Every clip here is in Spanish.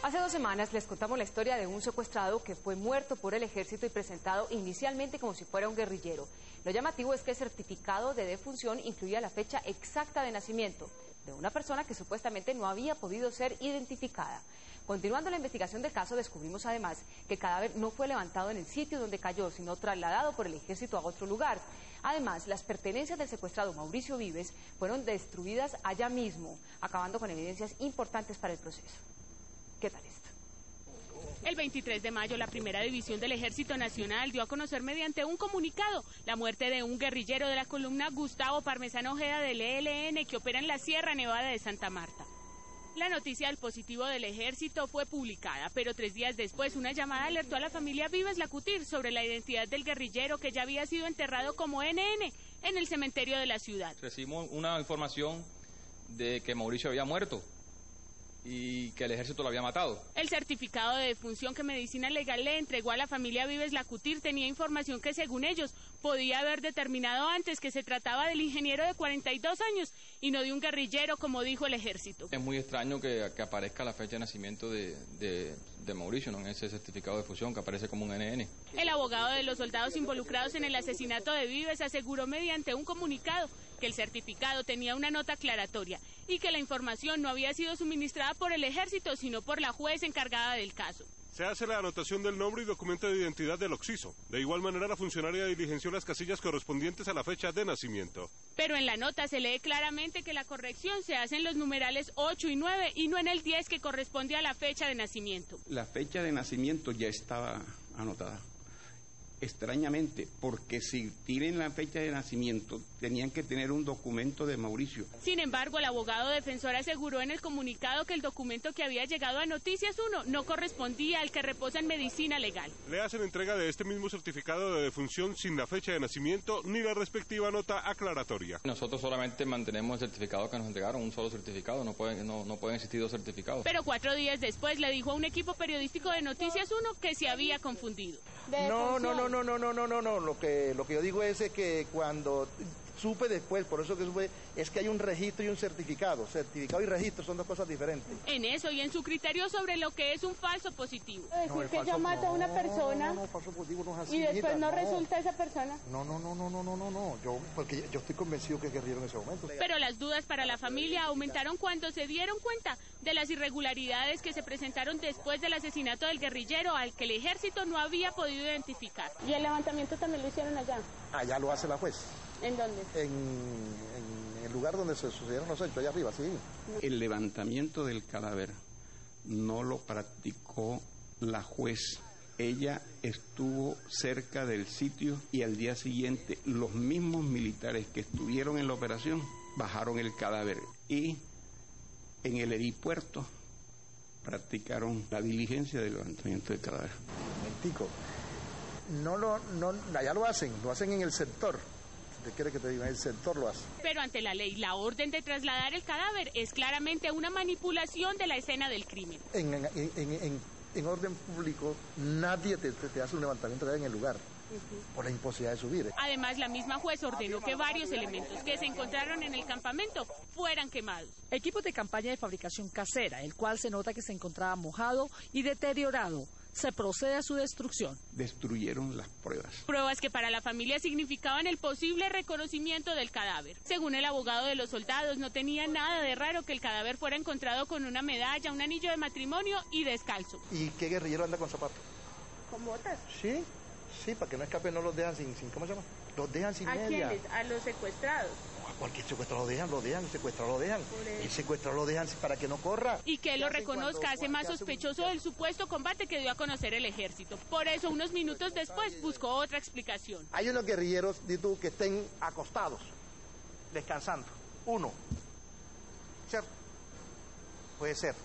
Hace 2 semanas les contamos la historia de un secuestrado que fue muerto por el ejército y presentado inicialmente como si fuera un guerrillero. Lo llamativo es que el certificado de defunción incluía la fecha exacta de nacimiento de una persona que supuestamente no había podido ser identificada. Continuando la investigación del caso, descubrimos además que el cadáver no fue levantado en el sitio donde cayó, sino trasladado por el ejército a otro lugar. Además, las pertenencias del secuestrado Mauricio Vives fueron destruidas allá mismo, acabando con evidencias importantes para el proceso. ¿Qué tal esto? El 23 de mayo, la Primera División del Ejército Nacional dio a conocer mediante un comunicado la muerte de un guerrillero de la columna Gustavo Parmesano Ojeda del ELN que opera en la Sierra Nevada de Santa Marta. La noticia del positivo del ejército fue publicada, pero 3 días después una llamada alertó a la familia Vives Lacutir sobre la identidad del guerrillero que ya había sido enterrado como NN en el cementerio de la ciudad. Recibimos una información de que Mauricio había muerto y que el ejército lo había matado. El certificado de defunción que Medicina Legal le entregó a la familia Vives Lacutir tenía información que, según ellos, podía haber determinado antes que se trataba del ingeniero de 42 años y no de un guerrillero, como dijo el ejército. Es muy extraño que aparezca la fecha de nacimiento de Mauricio, ¿no? En ese certificado de defunción que aparece como un NN. El abogado de los soldados involucrados en el asesinato de Vives aseguró mediante un comunicado que el certificado tenía una nota aclaratoria y que la información no había sido suministrada por el ejército, sino por la juez encargada del caso. Se hace la anotación del nombre y documento de identidad del occiso. De igual manera, la funcionaria diligenció las casillas correspondientes a la fecha de nacimiento. Pero en la nota se lee claramente que la corrección se hace en los numerales 8 y 9 y no en el 10 que corresponde a la fecha de nacimiento. La fecha de nacimiento ya estaba anotada. Extrañamente, porque si tienen la fecha de nacimiento, tenían que tener un documento de Mauricio. Sin embargo, el abogado defensor aseguró en el comunicado que el documento que había llegado a Noticias 1 no correspondía al que reposa en Medicina Legal. Le hacen entrega de este mismo certificado de defunción sin la fecha de nacimiento ni la respectiva nota aclaratoria. Nosotros solamente mantenemos el certificado que nos entregaron, un solo certificado, no pueden existir 2 certificados. Pero 4 días después le dijo a un equipo periodístico de Noticias 1 que se había confundido. No, lo que yo digo es que cuando supe después, por eso que supe, es que hay un registro y un certificado. Certificado y registro son 2 cosas diferentes. En eso y en su criterio sobre lo que es un falso positivo. Decir que yo mato a una persona falso positivo no es así, y después hijita, no resulta esa persona. Porque yo estoy convencido que es guerrillero en ese momento. Pero las dudas para la familia aumentaron cuando se dieron cuenta de las irregularidades que se presentaron después del asesinato del guerrillero al que el ejército no había podido identificar. ¿Y el levantamiento también lo hicieron allá? Allá lo hace la juez. ¿En dónde? En el lugar donde se sucedieron los hechos, allá arriba, sí. El levantamiento del cadáver no lo practicó la juez. Ella estuvo cerca del sitio y al día siguiente los mismos militares que estuvieron en la operación bajaron el cadáver y en el aeropuerto practicaron la diligencia del levantamiento del cadáver. Momentico. Allá lo hacen en el sector. ¿Te quiere que te diga? El sector lo hace. Pero ante la ley, la orden de trasladar el cadáver es claramente una manipulación de la escena del crimen. En orden público, nadie te hace un levantamiento en el lugar. Por la imposibilidad de subir. Además, la misma juez ordenó que varios elementos que se encontraron en el campamento fueran quemados. Equipos de campaña de fabricación casera, el cual se nota que se encontraba mojado y deteriorado. Se procede a su destrucción. Destruyeron las pruebas. Pruebas que para la familia significaban el posible reconocimiento del cadáver. Según el abogado de los soldados, no tenía nada de raro que el cadáver fuera encontrado con una medalla, un anillo de matrimonio y descalzo. ¿Y qué guerrillero anda con zapatos? ¿Con botas? Sí, para que no escapen, no los dejan sin ¿cómo se llama? Los dejan sin media. ¿A quiénes? ¿A los secuestrados? A cualquier secuestrado lo dejan, el secuestrado lo dejan. El secuestrado lo dejan para que no corra. Y que él lo reconozca hace más sospechoso del supuesto combate que dio a conocer el ejército. Por eso, unos minutos después, buscó otra explicación. Hay unos guerrilleros, di tú, que estén acostados, descansando. Uno. ¿Cierto? Puede ser.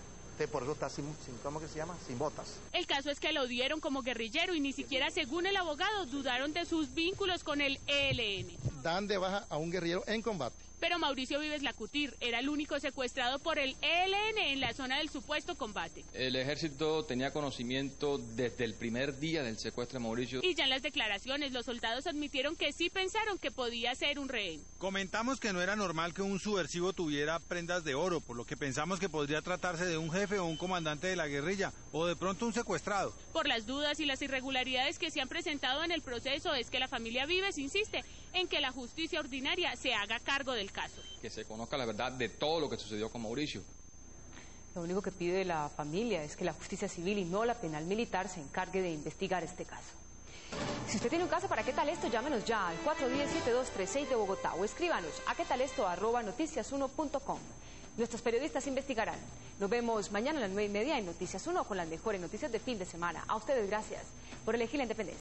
Por eso está sin ¿cómo que se llama? Sin botas. El caso es que lo dieron como guerrillero y ni siquiera, según el abogado, dudaron de sus vínculos con el ELN. dan de baja a un guerrillero en combate. Pero Mauricio Vives Lacutir era el único secuestrado por el ELN en la zona del supuesto combate. El ejército tenía conocimiento desde el primer día del secuestro de Mauricio. Y ya en las declaraciones los soldados admitieron que sí pensaron que podía ser un rehén. Comentamos que no era normal que un subversivo tuviera prendas de oro, por lo que pensamos que podría tratarse de un jefe o un comandante de la guerrilla, o de pronto un secuestrado. Por las dudas y las irregularidades que se han presentado en el proceso es que la familia Vives insiste en que la justicia ordinaria se haga cargo del caso. Que se conozca la verdad de todo lo que sucedió con Mauricio. Lo único que pide la familia es que la justicia civil y no la penal militar se encargue de investigar este caso. Si usted tiene un caso para ¿Qué tal esto? Llámenos ya al 410-7236 de Bogotá o escríbanos a quetalesto@noticias1.com. Nuestros periodistas investigarán. Nos vemos mañana a las 9:30 en Noticias 1 con las mejores noticias de fin de semana. A ustedes gracias por elegir la independencia.